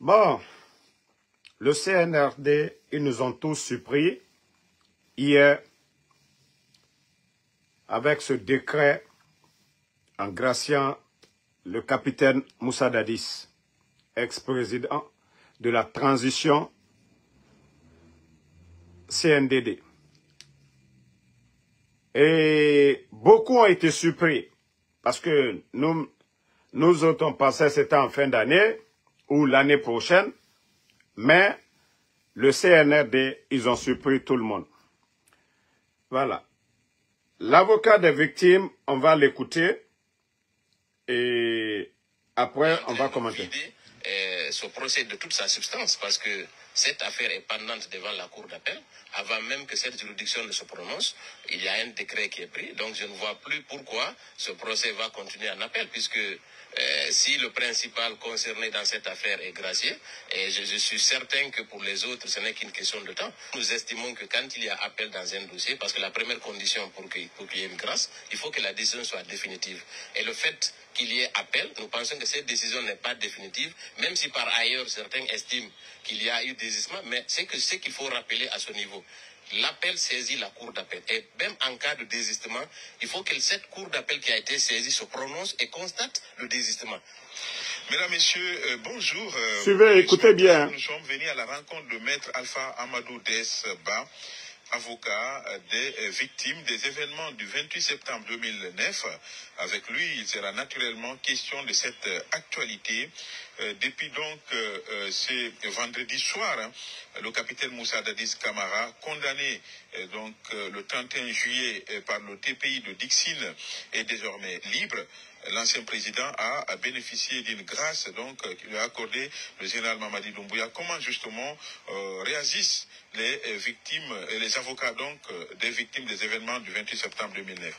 Bon, le CNRD, ils nous ont tous surpris hier avec ce décret en graciant le capitaine Moussa Dadis, ex-président de la transition CNDD. Et beaucoup ont été surpris parce que nous autres on pensait que c'était en fin d'année ou l'année prochaine, mais le CNRD, ils ont surpris tout le monde. Voilà. L'avocat des victimes, on va l'écouter et après on va commenter. Ce procès de toute sa substance parce que cette affaire est pendante devant la cour d'appel. Avant même que cette juridiction ne se prononce, il y a un décret qui est pris. Donc je ne vois plus pourquoi ce procès va continuer en appel puisque si le principal concerné dans cette affaire est gracié, et je suis certain que pour les autres, ce n'est qu'une question de temps. Nous estimons que quand il y a appel dans un dossier, parce que la première condition pour qu'il y ait une grâce, il faut que la décision soit définitive. Et le fait qu'il y ait appel, nous pensons que cette décision n'est pas définitive, même si par ailleurs certains estiment qu'il y a eu désistement, mais c'est ce qu'il faut rappeler à ce niveau. L'appel saisit la cour d'appel. Et même en cas de désistement, il faut que cette cour d'appel qui a été saisie se prononce et constate le désistement. Mesdames, Messieurs, bonjour. Suivez, écoutez bien. Nous sommes venus à la rencontre de Maître Alpha Amadou Desba, avocat des victimes des événements du 28 septembre 2009. Avec lui, il sera naturellement question de cette actualité. Depuis donc ce vendredi soir, le capitaine Moussa Dadis Camara, condamné donc le 31 juillet par le TPI de Dixine, est désormais libre. L'ancien président a bénéficié d'une grâce donc qui lui a accordé le général Mamadi Doumbouya. Comment justement réagissent les victimes et les avocats donc des victimes des événements du 28 septembre 2009?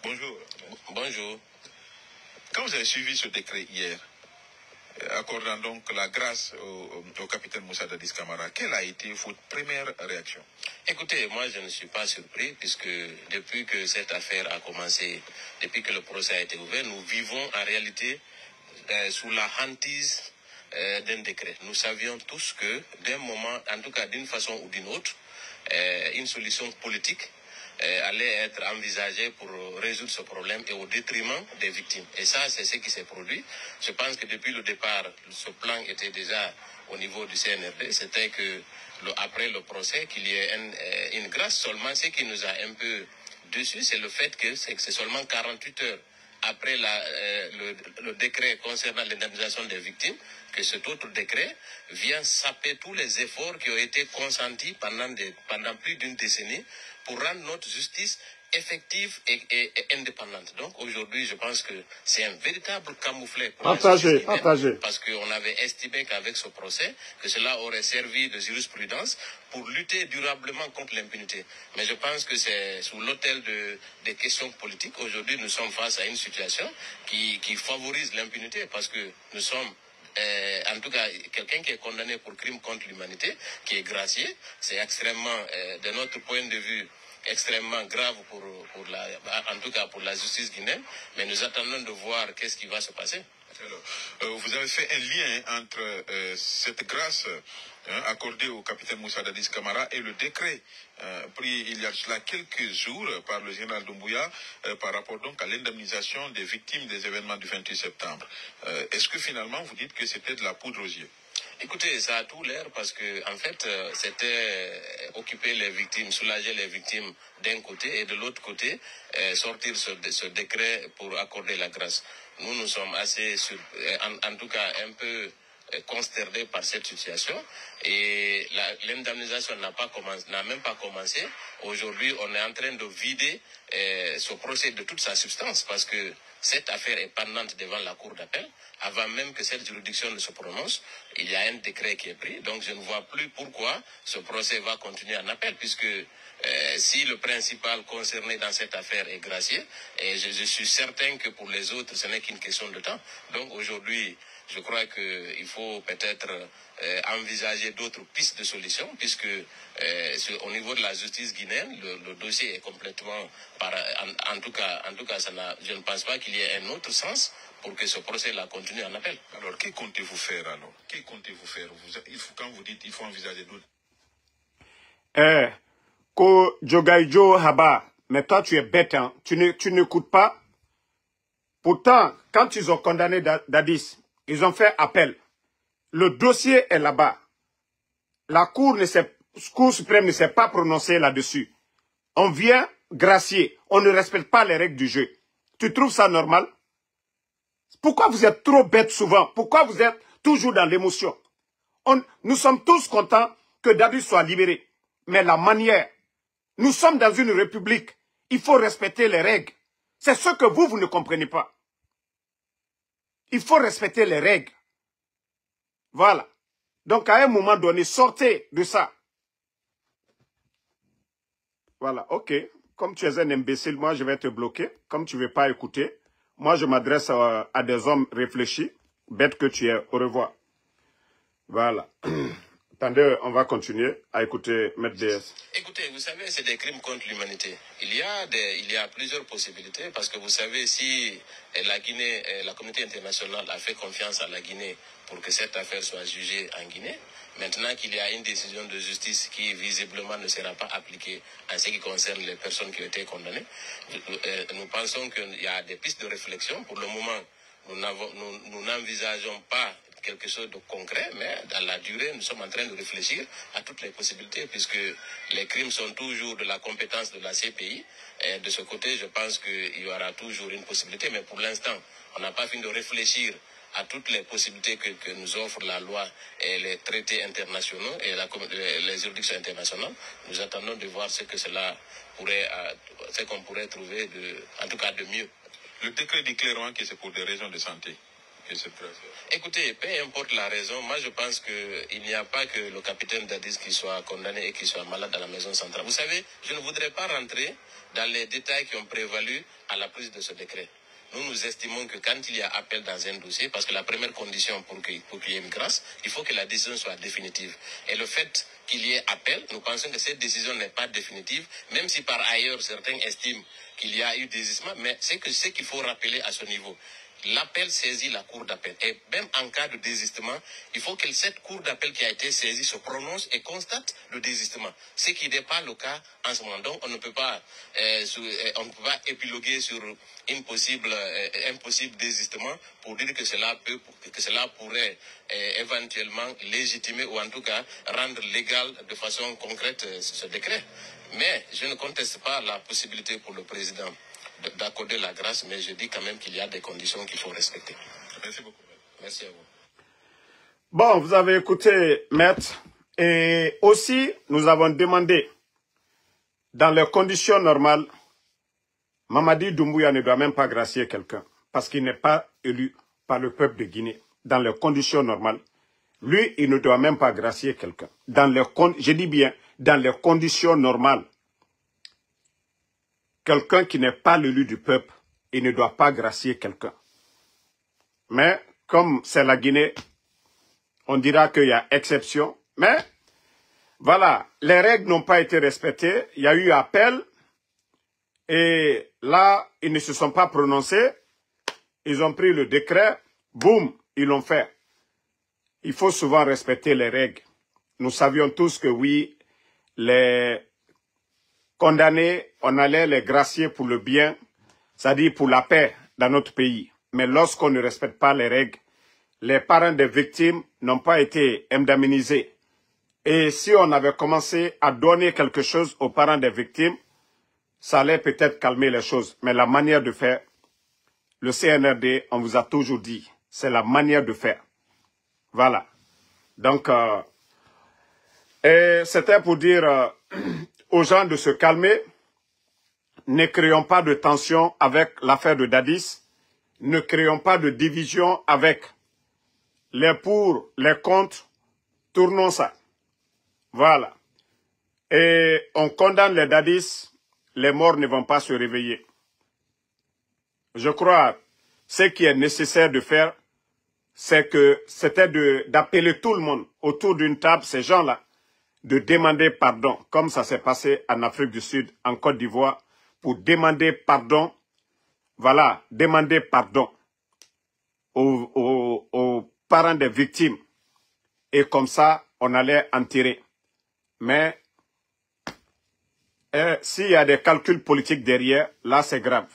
Bonjour. Bonjour. Quand vous avez suivi ce décret hier, accordant donc la grâce au capitaine Moussa Dadis Camara, quelle a été votre première réaction? Écoutez, moi je ne suis pas surpris puisque depuis que cette affaire a commencé, depuis que le procès a été ouvert, nous vivons en réalité sous la hantise d'un décret. Nous savions tous que d'un moment, en tout cas d'une façon ou d'une autre, une solution politique allait être envisagée pour résoudre ce problème et au détriment des victimes. Et ça, c'est ce qui s'est produit. Je pense que depuis le départ, ce plan était déjà au niveau du CNRD. C'était que après le procès, qu'il y ait une grâce. Seulement, ce qui nous a un peu déçus, c'est le fait que c'est seulement 48 heures après le décret concernant l'indemnisation des victimes, que cet autre décret vient saper tous les efforts qui ont été consentis pendant plus d'une décennie pour rendre notre justice effective et indépendante. Donc aujourd'hui, je pense que c'est un véritable camouflet pour Partagez. parce qu'on avait estimé qu'avec ce procès, que cela aurait servi de jurisprudence pour lutter durablement contre l'impunité. Mais je pense que c'est sous l'autel des questions politiques. Aujourd'hui, nous sommes face à une situation qui favorise l'impunité parce que nous sommes en tout cas, quelqu'un qui est condamné pour crime contre l'humanité, qui est gracié, c'est extrêmement, de notre point de vue, extrêmement grave en tout cas pour la justice guinéenne, mais nous attendons de voir qu'est-ce qui va se passer. Alors, vous avez fait un lien entre cette grâce accordée au capitaine Moussa Dadis Camara et le décret pris il y a cela quelques jours par le général Doumbouya par rapport donc à l'indemnisation des victimes des événements du 28 septembre. Est-ce que finalement vous dites que c'était de la poudre aux yeux? Écoutez, ça a tout l'air parce que, en fait, c'était occuper les victimes, soulager les victimes d'un côté et de l'autre côté, sortir ce décret pour accorder la grâce. Nous sommes assez, en tout cas, un peu consternés par cette situation et l'indemnisation n'a même pas commencé. Aujourd'hui, on est en train de vider ce procès de toute sa substance parce que cette affaire est pendante devant la cour d'appel. Avant même que cette juridiction ne se prononce, il y a un décret qui est pris. Donc je ne vois plus pourquoi ce procès va continuer en appel puisque si le principal concerné dans cette affaire est gracié, et je suis certain que pour les autres, ce n'est qu'une question de temps. Donc aujourd'hui, je crois qu'il faut peut-être envisager d'autres pistes de solutions, puisque au niveau de la justice guinéenne, le dossier est complètement... En tout cas je ne pense pas qu'il y ait un autre sens pour que ce procès-là continue en appel. Alors, que comptez-vous faire alors? Que comptez-vous faire? Quand vous dites qu'il faut envisager d'autres... Ko Jogaijo Haba, mais toi tu es bête, hein? Tu n'écoutes pas. Pourtant, quand ils ont condamné Dadis, ils ont fait appel. Le dossier est là-bas. La Cour suprême ne s'est pas prononcée là-dessus. On vient gracier. On ne respecte pas les règles du jeu. Tu trouves ça normal? Pourquoi vous êtes trop bête souvent? Pourquoi vous êtes toujours dans l'émotion? Nous sommes tous contents que Dadis soit libéré. Mais la manière, nous sommes dans une république. Il faut respecter les règles. C'est ce que vous ne comprenez pas. Il faut respecter les règles. Voilà. Donc, à un moment donné, sortez de ça. Voilà, ok. Comme tu es un imbécile, moi, je vais te bloquer. Comme tu ne veux pas écouter, moi, je m'adresse à des hommes réfléchis. Bête que tu es. Au revoir. Voilà. Attendez, on va continuer à écouter Maître DS. Écoutez, vous savez, c'est des crimes contre l'humanité. Il y a plusieurs possibilités, parce que vous savez, si la Guinée, la communauté internationale a fait confiance à la Guinée pour que cette affaire soit jugée en Guinée, maintenant qu'il y a une décision de justice qui visiblement ne sera pas appliquée en ce qui concerne les personnes qui ont été condamnées, nous pensons qu'il y a des pistes de réflexion. Pour le moment, nous n'envisageons pas quelque chose de concret, mais dans la durée, nous sommes en train de réfléchir à toutes les possibilités, puisque les crimes sont toujours de la compétence de la CPI. Et de ce côté, je pense qu'il y aura toujours une possibilité, mais pour l'instant, on n'a pas fini de réfléchir à toutes les possibilités que nous offrent la loi et les traités internationaux et les juridictions internationales. Nous attendons de voir ce qu'on pourrait trouver, en tout cas de mieux. Le décret dit clairement que c'est pour des raisons de santé. Écoutez, peu importe la raison, moi je pense qu'il n'y a pas que le capitaine Dadis qui soit condamné et qui soit malade à la maison centrale. Vous savez, je ne voudrais pas rentrer dans les détails qui ont prévalu à la prise de ce décret. Nous estimons que quand il y a appel dans un dossier, parce que la première condition pour qu'il y ait une grâce, il faut que la décision soit définitive. Et le fait qu'il y ait appel, nous pensons que cette décision n'est pas définitive, même si par ailleurs certains estiment qu'il y a eu désistement, mais c'est qu'il faut rappeler à ce niveau. L'appel saisit la cour d'appel. Et même en cas de désistement, il faut que cette cour d'appel qui a été saisie se prononce et constate le désistement. Ce qui n'est pas le cas en ce moment. Donc, on ne peut pas épiloguer sur un possible désistement pour dire que cela pourrait éventuellement légitimer ou en tout cas rendre légal de façon concrète ce décret. Mais je ne conteste pas la possibilité pour le président d'accorder la grâce, mais je dis quand même qu'il y a des conditions qu'il faut respecter. Merci beaucoup. Merci à vous. Bon, vous avez écouté, Maître. Et aussi, nous avons demandé, dans les conditions normales, Mamadi Doumbouya ne doit même pas gracier quelqu'un, parce qu'il n'est pas élu par le peuple de Guinée. Dans les conditions normales, lui, il ne doit même pas gracier quelqu'un. Je dis bien, dans les conditions normales, quelqu'un qui n'est pas l'élu du peuple, il ne doit pas gracier quelqu'un. Mais, comme c'est la Guinée, on dira qu'il y a exception. Mais, voilà, les règles n'ont pas été respectées. Il y a eu appel. Et là, ils ne se sont pas prononcés. Ils ont pris le décret. Boum, ils l'ont fait. Il faut souvent respecter les règles. Nous savions tous que oui, les condamnés, on allait les gracier pour le bien, c'est-à-dire pour la paix dans notre pays. Mais lorsqu'on ne respecte pas les règles, les parents des victimes n'ont pas été indemnisés. Et si on avait commencé à donner quelque chose aux parents des victimes, ça allait peut-être calmer les choses. Mais la manière de faire, le CNRD, on vous a toujours dit, c'est la manière de faire. Voilà. Donc, c'était pour dire aux gens de se calmer. Ne créons pas de tension avec l'affaire de Dadis. Ne créons pas de division avec les pour, les contre. Tournons ça. Voilà. Et on condamne les Dadis. Les morts ne vont pas se réveiller. Je crois ce qui est nécessaire de faire, c'est que c'était d'appeler tout le monde autour d'une table, ces gens-là, de demander pardon, comme ça s'est passé en Afrique du Sud, en Côte d'Ivoire, pour demander pardon, voilà, demander pardon aux parents des victimes. Et comme ça, on allait en tirer. Mais s'il y a des calculs politiques derrière, là c'est grave.